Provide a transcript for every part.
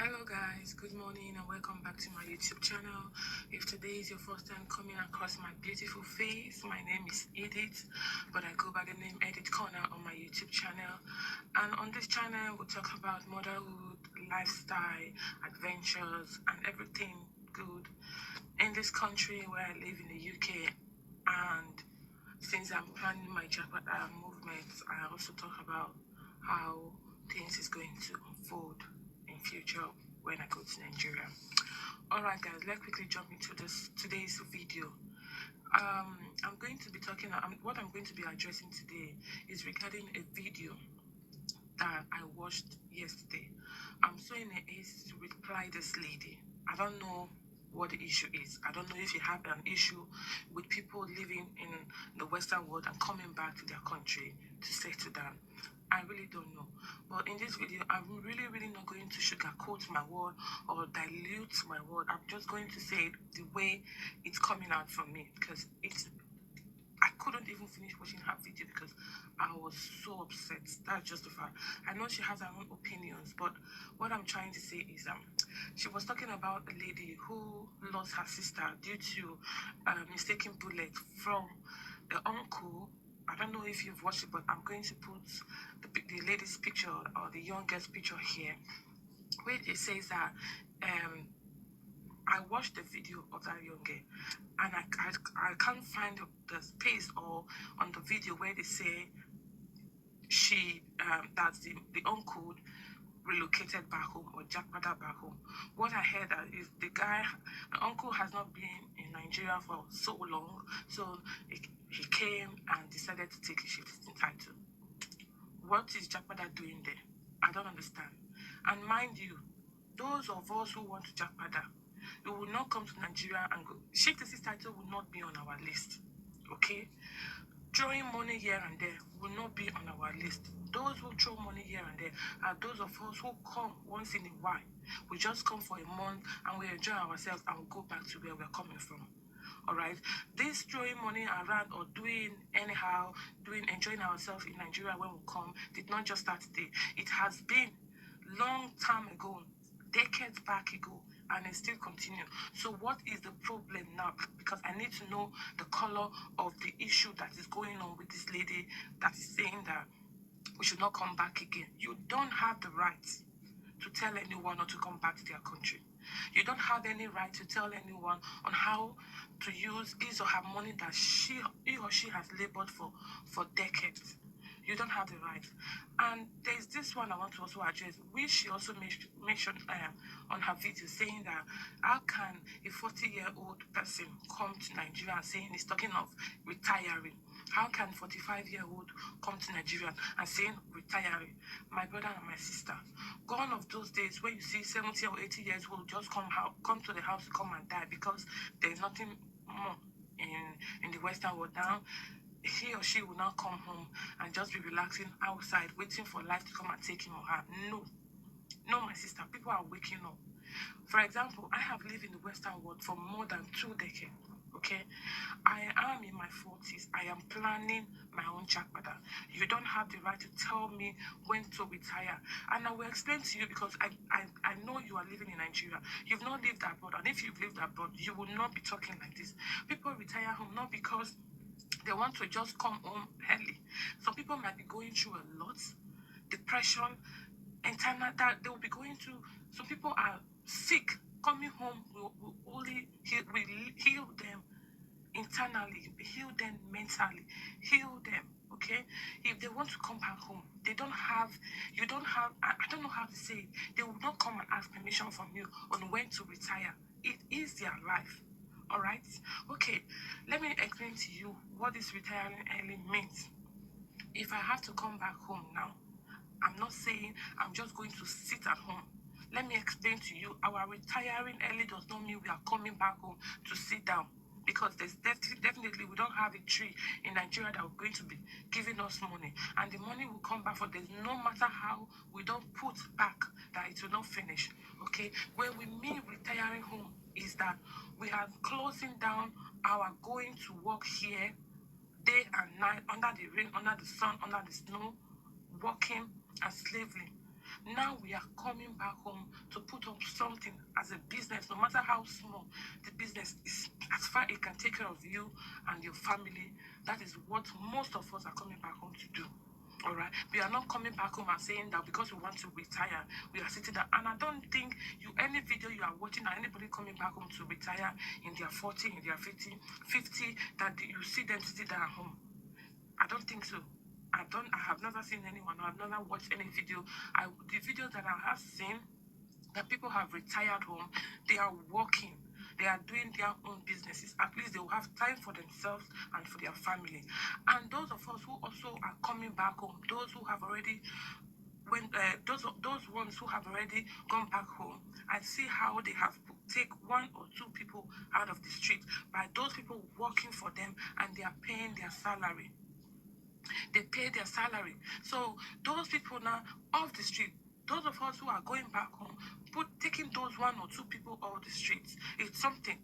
Hello guys, good morning and welcome back to my YouTube channel. If today is your first time coming across my beautiful face, my name is Edith, but I go by the name Edee'sCorner on my YouTube channel. And on this channel, we'll talk about motherhood, lifestyle, adventures, and everything good in this country where I live in the UK. And since I'm planning my Jakarta movements, I also talk about how things is going to unfold in future when I go to Nigeria. Alright guys, let's quickly jump into today's video. I'm going to be talking, what I'm going to be addressing today is regarding a video that I watched yesterday. I'm so in a haste to reply this lady. I don't know what the issue is. I don't know if you have an issue with people living in the Western world and coming back to their country to settle down. I really don't know. But in this video, I'm really not going to sugarcoat my word or dilute my word. I'm just going to say it the way it's coming out from me, because I couldn't even finish watching her video because I was so upset. That's just the fact. I know she has her own opinions, but what I'm trying to say is she was talking about a lady who lost her sister due to mistaken bullet from the uncle. I don't know if you've watched it, but I'm going to put the lady's picture or the youngest picture here, where it says that I watched the video of that young girl, and I can't find the space or on the video where they say she that the uncle relocated back home or jackpotted back home. What I heard is the uncle has not been in Nigeria for so long, so he came and decided to take a shifting title. What is Jackpada doing there? I don't understand. And mind you, those of us who want to Jackpada, we will not come to Nigeria and go. Shifting title will not be on our list. Okay? Throwing money here and there will not be on our list. Those who throw money here and there are those of us who come once in a while. We just come for a month and we enjoy ourselves and we go back to where we're coming from. Alright? This throwing money around or doing anyhow, enjoying ourselves in Nigeria when we come did not just start today. It has been long time ago, decades back ago, and it still continue. So what is the problem now? Because I need to know the color of the issue that is going on with this lady that is saying that we should not come back again. You don't have the right to tell anyone not to come back to their country. You don't have any right to tell anyone on how to use his or her money that he or she has labored for decades. You don't have the right. And there's this one I want to also address, which she also mentioned on her video, saying that how can a 40-year-old person come to Nigeria and saying he's talking of retiring? How can 45-year-old come to Nigeria and saying retiring? My brother and my sister, gone of those days where you see 70 or 80 years old just come to the house to come and die because there's nothing more in the Western world now. He or she will now come home and just be relaxing outside, waiting for life to come and take him or her. No, my sister, people are waking up. For example, I have lived in the Western world for more than 2 decades. Okay, I am in my 40s. I am planning my own Jackpada. You don't have the right to tell me when to retire. And I will explain to you, because I know you are living in Nigeria. You've not lived abroad. And if you've lived abroad, you will not be talking like this. People retire home not because they want to just come home early. Some people might be going through a lot. Depression, internal, that they will be going through. Some people are sick. Coming home will only heal them internally, heal them mentally, heal them. Okay, if they want to come back home, you don't have, I don't know how to say it. They will not come and ask permission from you on when to retire. It is their life. All right. Okay, let me explain to you what this retiring early means. If I have to come back home now, I'm not saying I'm just going to sit at home. Let me explain to you, our retiring early does not mean we are coming back home to sit down, because there's definitely we don't have a tree in Nigeria that are going to be giving us money, and the money will come back for this. No matter how we don't put back, that it will not finish. Okay, when we mean retiring home is that we are closing down our going to work here day and night, under the rain, under the sun, under the snow, working and slaving. Now we are coming back home to put up something as a business, no matter how small the business is, as far it can take care of you and your family. That is what most of us are coming back home to do. All right, we are not coming back home and saying that because we want to retire, we are sitting there. And I don't think any video you are watching or anybody coming back home to retire in their 40, in their 50, that you see them sitting there at home. I don't think so. I have never seen anyone. I've never watched any video. The videos that I have seen that people have retired home, they are working. They are doing their own businesses. At least they will have time for themselves and for their family. And those of us who also are coming back home, those who have already those ones who have already gone back home, I see how they have take 1 or 2 people out of the street by those people working for them, and they are paying their salary. They pay their salary. So those people now off the street, those of us who are going back home, taking those 1 or 2 people off the streets, it's something.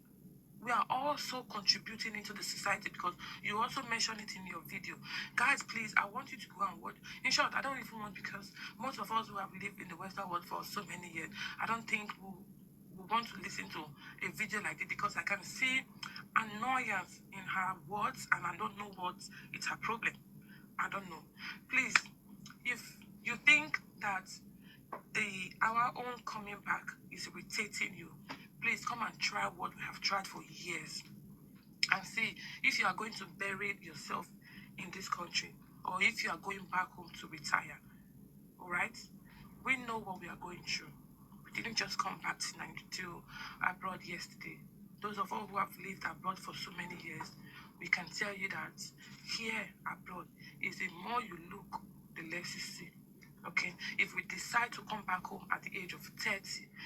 We are also contributing into the society, because you also mentioned it in your video. Guys, please, I want you to go and watch. In short, I don't even want, because most of us who have lived in the Western world for so many years, I don't think we want to listen to a video like this, because I can see annoyance in her words, and I don't know what it's her problem. I don't know. Please, if you think that our own coming back is irritating you, please come and try what we have tried for years, and see if you are going to bury yourself in this country, or if you are going back home to retire. All right? We know what we are going through. We didn't just come back to abroad yesterday. Those of us who have lived abroad for so many years, we can tell you that here abroad is the more you look, the less you see. Okay, if we decide to come back home at the age of 30,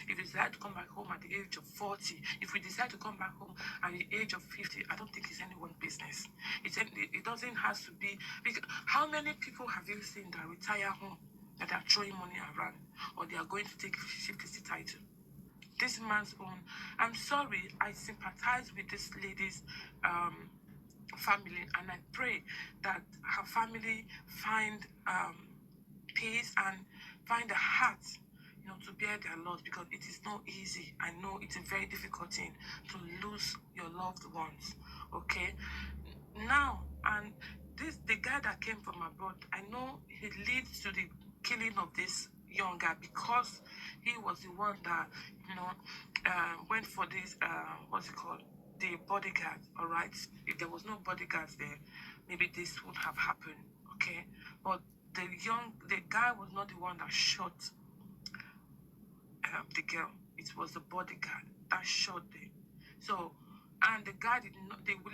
if we decide to come back home at the age of 40, if we decide to come back home at the age of 50, I don't think it's anyone's business. It doesn't have to be. Because how many people have you seen that retire home, that are throwing money around, or they are going to take 50 title? This man's own. I'm sorry, I sympathize with this lady's family, and I pray that her family find peace and find the heart, to bear their loss, because it is not easy. I know it's a very difficult thing to lose your loved ones. Okay, now, and the guy that came from abroad, I know he leads to the killing of this young guy, because he was the one that went for this what's it called, the bodyguard. All right, if there was no bodyguards there, maybe this would have happened. Okay, but the guy was not the one that shot the girl. It was the bodyguard that shot them. So, and the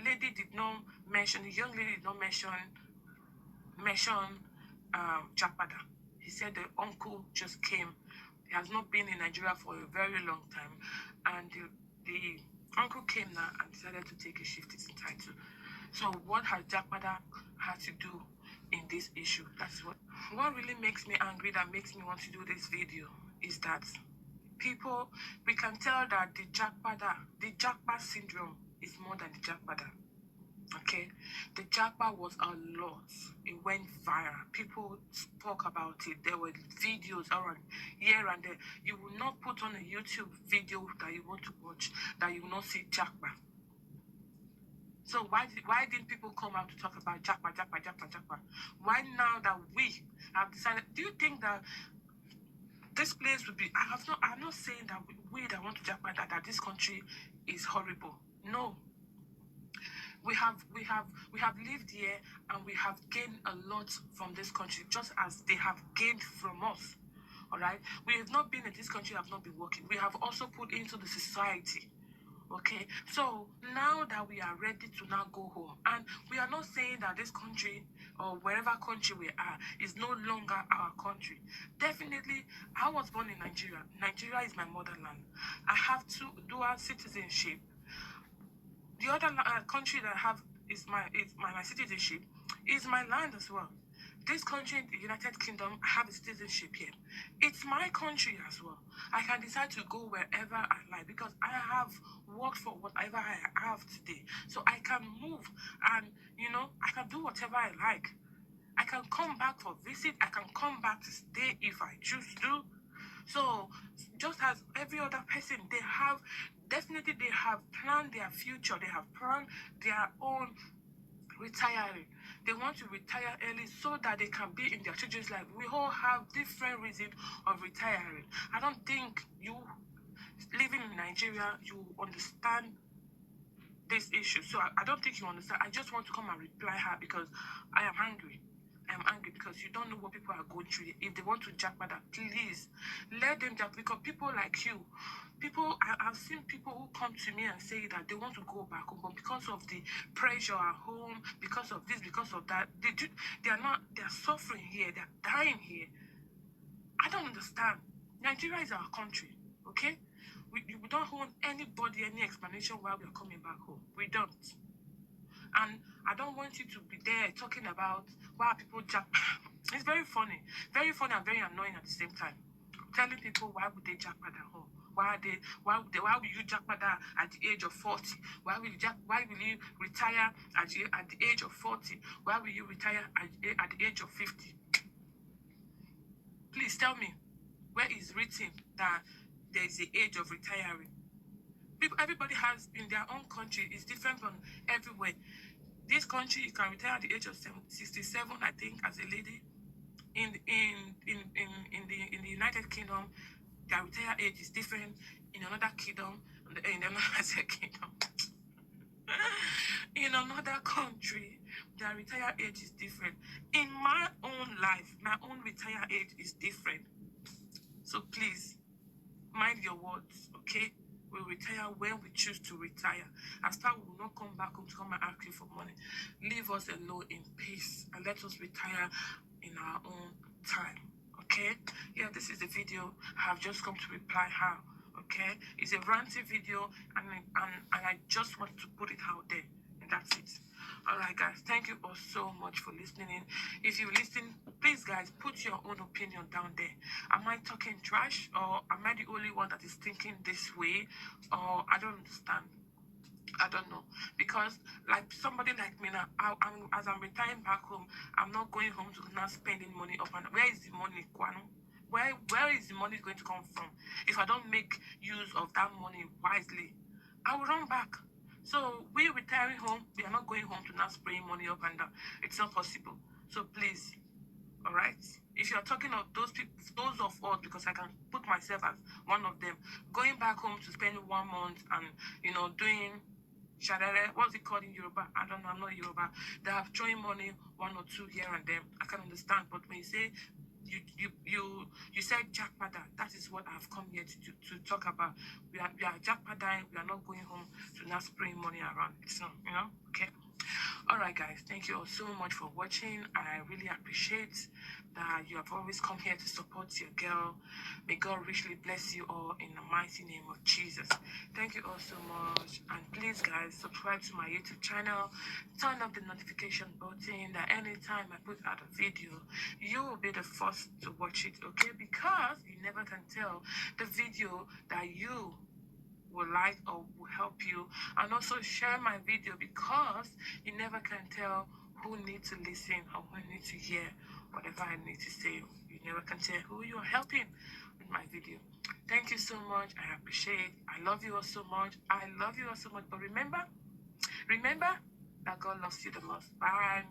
lady did not mention, the young lady did not mention Japada. He said the uncle just came. He has not been in Nigeria for a very long time, and the uncle came now and decided to take a shift in title. So what has Japada had to do in this issue? That's what really makes me angry, that makes me want to do this video, is that people, we can tell that the Japa syndrome is more than the Japada. Okay, the Japa was a lot. It went viral. People spoke about it. There were videos around here and there. You will not put on a YouTube video that you want to watch that you will not see Japa. So why didn't people come out to talk about Japa? Why now that we have decided? Do you think that this place would be? I'm not saying that we that want to Japa that this country is horrible. No. We have lived here, and we have gained a lot from this country, just as they have gained from us. All right, we have not been in this country, have not been working. We have also put into the society. Okay, so now that we are ready to now go home, and we are not saying that this country or wherever country we are is no longer our country. Definitely, I was born in Nigeria. Nigeria is my motherland. I have dual citizenship. The other country that I have is my citizenship, is my land as well. This country, the United Kingdom, I have a citizenship here. It's my country as well. I can decide to go wherever I like, because I have worked for whatever I have today. So I can move, and I can do whatever I like. I can come back for visit. I can come back to stay if I choose to. So just as every other person, they have planned their future. They have planned their own retiring. They want to retire early so that they can be in their children's life. We all have different reasons of retiring. I don't think you living in Nigeria, you understand this issue. So I don't think you understand. I just want to come and reply her because I am angry. I am angry because you don't know what people are going through. If they want to jackpot that, please let them jack, because people like you, I've seen people who come to me and say that they want to go back home, but because of the pressure at home, because of this, because of that, they are suffering here, they are dying here. I don't understand. Nigeria is our country, okay? We don't want anybody any explanation why we're coming back home. We don't. And I don't want you to be there talking about why people jack. It's very funny and very annoying at the same time. Telling people why would they jackpot at home? Why will you jackpot at the age of 40? Why will you retire at the age of 40? Why will you retire at the age of 50? Please tell me, where is written that there is the age of retiring? Everybody has in their own country is different from everywhere. This country, you can retire at the age of 67, I think, as a lady. In the United Kingdom, their retire age is different. In another kingdom, in another kingdom, in another country, their retire age is different. In my own life, my own retire age is different. So please, mind your words, okay? We retire when we choose to retire. As far we will not come back home to come and ask you for money. Leave us alone in peace and let us retire in our own time, okay? Yeah, this is the video. I have just come to reply how, okay? It's a ranty video, and I just want to put it out there, and that's it. All right, guys, thank you all so much for listening. If you listen, please, guys, put your own opinion down there. Am I talking trash, or am I the only one that is thinking this way, or I don't understand? I don't know, because like somebody like me now, as I'm retiring back home, I'm not going home to not spending money up and where is the money, Kwano? Where is the money going to come from? If I don't make use of that money wisely, I will run back. So we retiring home, we are not going home to not spraying money up and down. It's not possible. So please, all right. If you're talking of those people, those of us, because I can put myself as one of them, going back home to spend 1 month and doing Shadare, what's it called in Yoruba? I don't know, I'm not Yoruba. They have throwing money 1 or 2 here and there. I can understand, but when you say you said jackpada, that is what I've come here to talk about. We are jackpadaing, we are not going home to not spraying money around. It's not, okay. All right, guys, thank you all so much for watching. I really appreciate that you have always come here to support your girl. May God richly bless you all in the mighty name of Jesus. Thank you all so much. And please, guys, subscribe to my YouTube channel. Turn up the notification button that anytime I put out a video, you will be the first to watch it, okay? Because you never can tell the video that you will like or will help you. And also share my video, because you never can tell who needs to listen or who needs to hear whatever I need to say. You never can tell who you are helping with my video. Thank you so much. I appreciate. I love you all so much. I love you all so much. But remember that God loves you the most. Bye.